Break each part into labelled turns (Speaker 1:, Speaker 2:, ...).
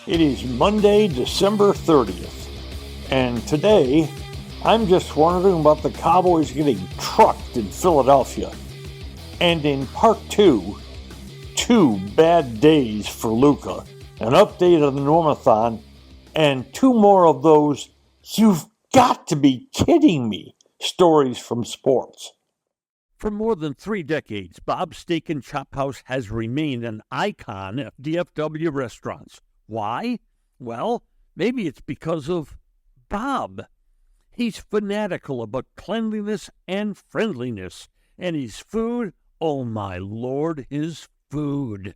Speaker 1: It is Monday, December 30th, and today I'm just wondering about the Cowboys getting trucked in Philadelphia. And in part two bad days for Luca, an update on the Normathon, and two more of those "you've got to be kidding me" stories from sports.
Speaker 2: For more than 3 decades, Bob's Steak and Chop House has remained an icon of DFW restaurants. Why? Well, maybe it's because of Bob. He's fanatical about cleanliness and friendliness, and his food, oh my Lord, his food.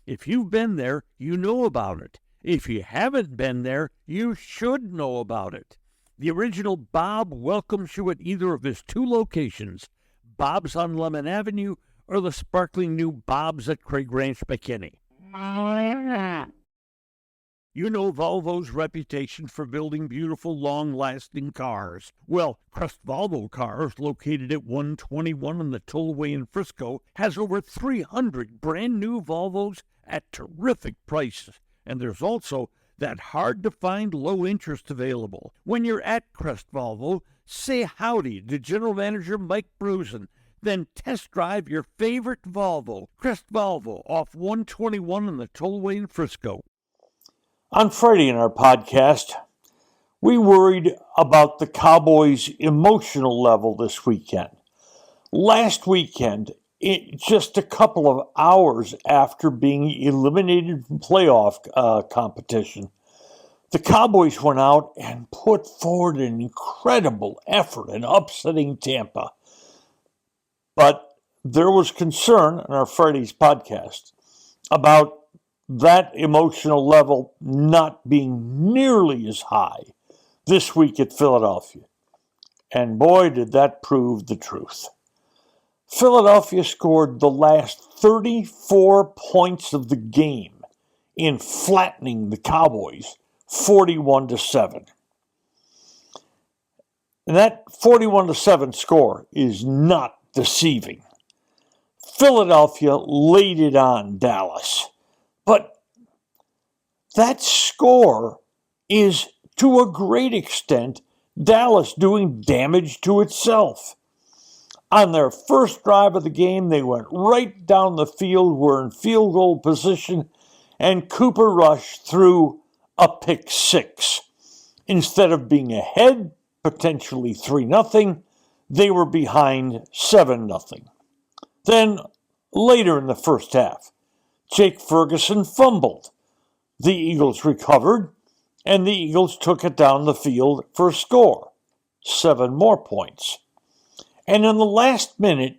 Speaker 2: If you've been there, you know about it. If you haven't been there, you should know about it. The original Bob welcomes you at either of his 2 locations, Bob's on Lemon Avenue or the sparkling new Bob's at Craig Ranch, McKinney. You know Volvo's reputation for building beautiful, long-lasting cars. Well, Crest Volvo Cars, located at 121 on the Tollway in Frisco, has over 300 brand-new Volvos at terrific prices. And there's also that hard-to-find low interest available. When you're at Crest Volvo, say howdy to General Manager Mike Brusen. Then test drive your favorite Volvo, Crest Volvo, off 121 on the Tollway in Frisco.
Speaker 1: On Friday in our podcast, we worried about the Cowboys' emotional level this weekend. Last weekend, just a couple of hours after being eliminated from playoff competition, the Cowboys went out and put forward an incredible effort in upsetting Tampa. But there was concern on our Friday's podcast about that emotional level not being nearly as high this week at Philadelphia. And boy, did that prove the truth. Philadelphia scored the last 34 points of the game in flattening the Cowboys 41-7. And that 41-7 score is not deceiving. Philadelphia laid it on Dallas. But that score is, to a great extent, Dallas doing damage to itself. On their first drive of the game, they went right down the field, were in field goal position, and Cooper Rush threw a pick 6. Instead of being ahead, potentially 3-0, they were behind 7-0. Then, later in the first half, Jake Ferguson fumbled. The Eagles recovered, and the Eagles took it down the field for a score. 7 more points. And in the last minute,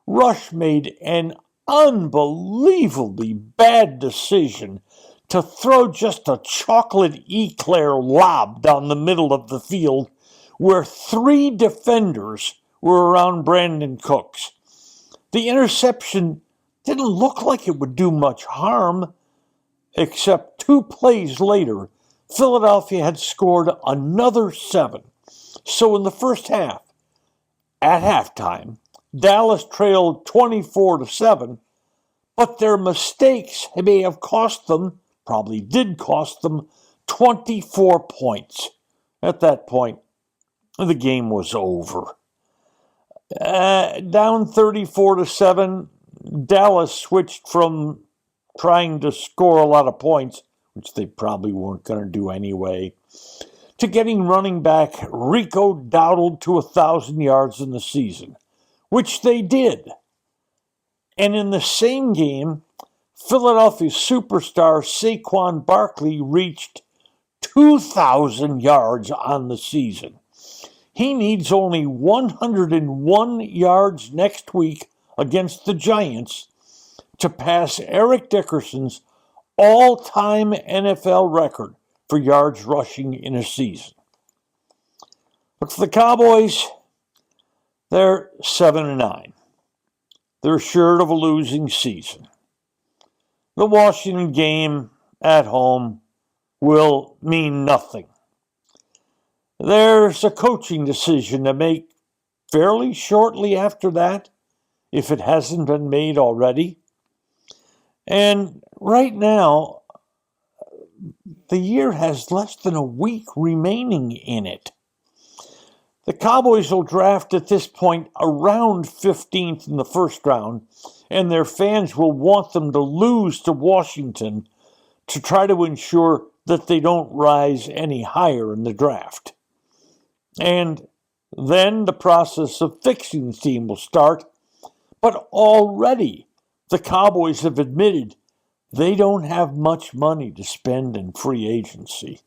Speaker 1: Rush made an unbelievably bad decision to throw just a chocolate eclair lob down the middle of the field where 3 defenders were around Brandon Cooks. The interception didn't look like it would do much harm, except 2 plays later, Philadelphia had scored another 7. So in the first half, at halftime, Dallas trailed 24-7, but their mistakes may have cost them, probably did cost them, 24 points. At that point, the game was over. Down 34-7, Dallas switched from trying to score a lot of points, which they probably weren't going to do anyway, to getting running back Rico Dowdle to 1,000 yards in the season, which they did. And in the same game, Philadelphia superstar Saquon Barkley reached 2,000 yards on the season. He needs only 101 yards next week against the Giants to pass Eric Dickerson's all-time NFL record for yards rushing in a season. But for the Cowboys, they're 7-9. They're assured of a losing season. The Washington game at home will mean nothing. There's a coaching decision to make fairly shortly after that, if it hasn't been made already. And right now, the year has less than a week remaining in it. The Cowboys will draft at this point around 15th in the first round, and their fans will want them to lose to Washington to try to ensure that they don't rise any higher in the draft. And then the process of fixing the team will start, but already the Cowboys have admitted they don't have much money to spend in free agency.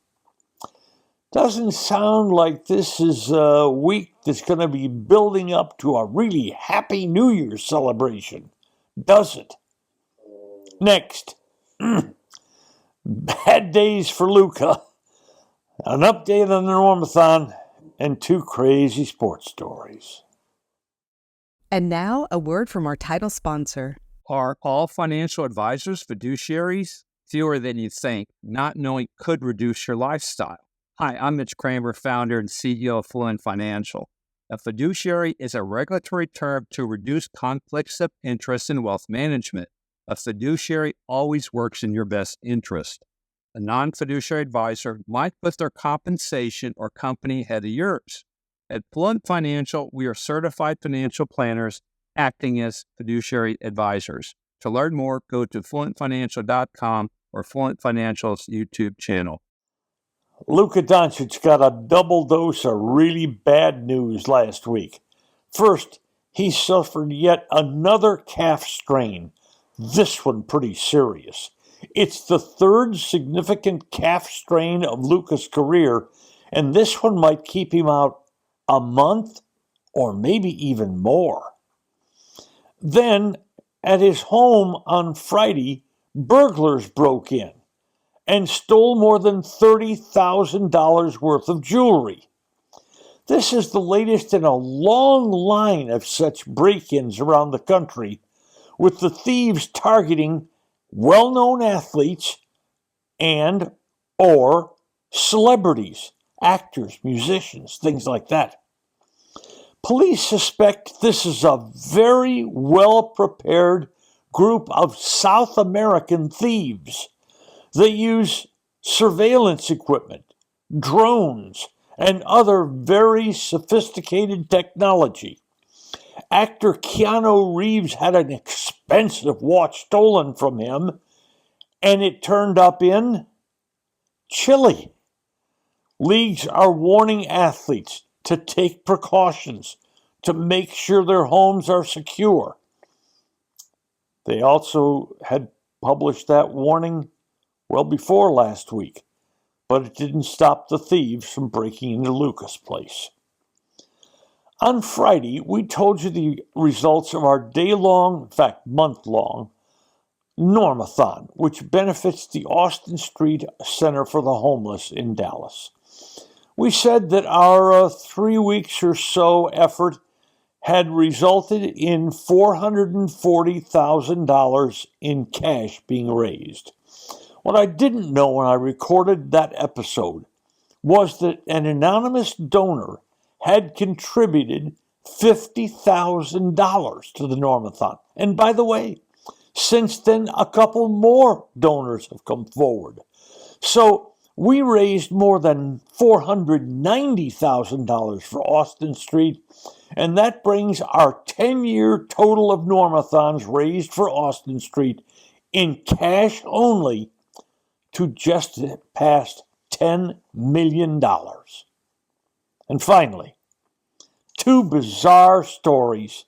Speaker 1: Doesn't sound like this is a week that's going to be building up to a really happy New Year's celebration, does it? Next, bad days for Luca, an update on the Normathon, and two crazy sports stories.
Speaker 3: And now, a word from our title sponsor.
Speaker 4: Are all financial advisors fiduciaries? Fewer than you think. Not knowing could reduce your lifestyle. Hi, I'm Mitch Kramer, founder and CEO of Fluent Financial. A fiduciary is a regulatory term to reduce conflicts of interest in wealth management. A fiduciary always works in your best interest. A non-fiduciary advisor might put their compensation or company ahead of yours. At Fluent Financial, we are certified financial planners acting as fiduciary advisors. To learn more, go to fluentfinancial.com or Fluent Financial's YouTube channel.
Speaker 1: Luca Doncic got a double dose of really bad news last week. First, he suffered yet another calf strain, this one pretty serious. It's the third significant calf strain of Luca's career, and this one might keep him out a month or maybe even more. Then, at his home on Friday, burglars broke in and stole more than $30,000 worth of jewelry. This is the latest in a long line of such break-ins around the country, with the thieves targeting well-known athletes and or celebrities, actors, musicians, things like that. Police suspect this is a very well-prepared group of South American thieves. They use surveillance equipment, drones, and other very sophisticated technology. Actor Keanu Reeves had an expensive watch stolen from him, and it turned up in Chile. Leagues are warning athletes to take precautions to make sure their homes are secure. They also had published that warning well before last week, but it didn't stop the thieves from breaking into Luca's place. On Friday, we told you the results of our day-long, in fact, month-long, Normathon, which benefits the Austin Street Center for the Homeless in Dallas. We said that our 3 weeks or so effort had resulted in $440,000 in cash being raised. What I didn't know when I recorded that episode was that an anonymous donor had contributed $50,000 to the Normathon. And by the way, since then, a couple more donors have come forward. So we raised more than $490,000 for Austin Street, and that brings our 10-year total of Normathons raised for Austin Street in cash only to just past $10 million. And finally, two bizarre stories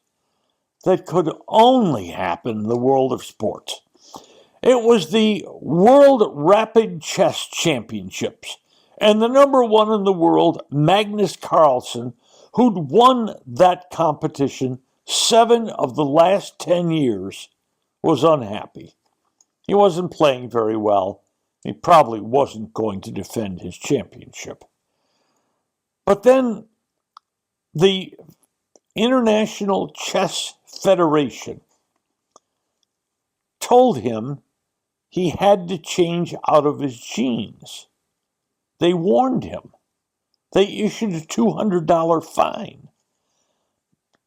Speaker 1: that could only happen in the world of sports. It was the World Rapid Chess Championships, and the number one in the world, Magnus Carlsen, who'd won that competition 7 of the last 10 years, was unhappy. He wasn't playing very well. He probably wasn't going to defend his championship. But then the International Chess Federation told him he had to change out of his genes. They warned him. They issued a $200 fine.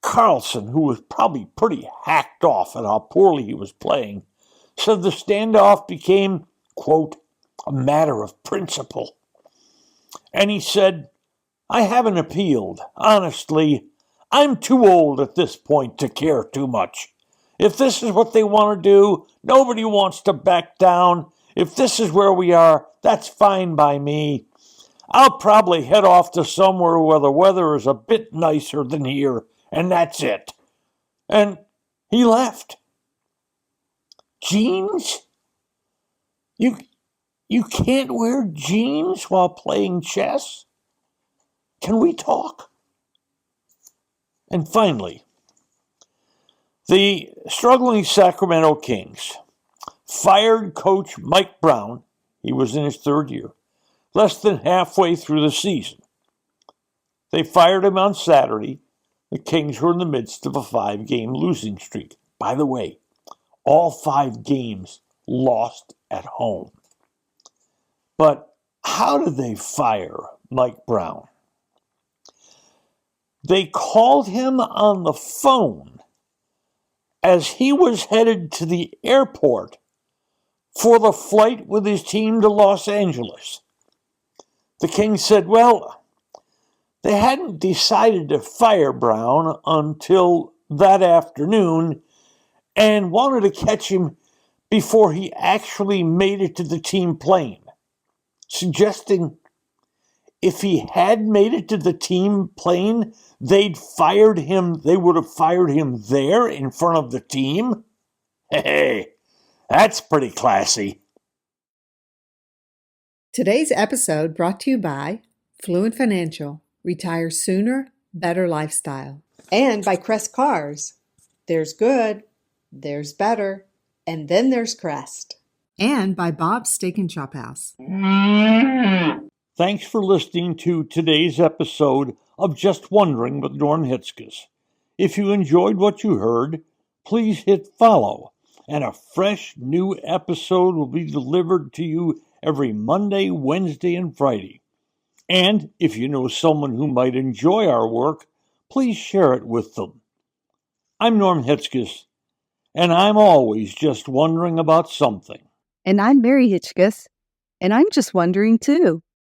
Speaker 1: Carlsen, who was probably pretty hacked off at how poorly he was playing, said the standoff became, quote, a matter of principle. And he said, I haven't appealed. Honestly, I'm too old at this point to care too much. If this is what they want to do, nobody wants to back down. If this is where we are, that's fine by me. I'll probably head off to somewhere where the weather is a bit nicer than here, and that's it. And he left. Jeans? You can't wear jeans while playing chess? Can we talk? And finally, the struggling Sacramento Kings fired coach Mike Brown. He was in his third year, less than halfway through the season. They fired him on Saturday. The Kings were in the midst of a 5-game losing streak. By the way, all 5 games lost at home. But how did they fire Mike Brown? They called him on the phone as he was headed to the airport for the flight with his team to Los Angeles. The Kings said, well, they hadn't decided to fire Brown until that afternoon and wanted to catch him before he actually made it to the team plane, suggesting if he had made it to the team plane, they would have fired him there in front of the team. Hey, that's pretty classy.
Speaker 3: Today's episode brought to you by Fluent Financial. Retire sooner, better lifestyle. And by Crest Cars. There's good, there's better, and then there's Crest. And by Bob's Steak and Chop House.
Speaker 1: Thanks for listening to today's episode of Just Wondering with Norm Hitzges. If you enjoyed what you heard, please hit follow, and a fresh new episode will be delivered to you every Monday, Wednesday, and Friday. And if you know someone who might enjoy our work, please share it with them. I'm Norm Hitzges, and I'm always just wondering about something.
Speaker 5: And I'm Mary Hitchkus, and I'm just wondering too.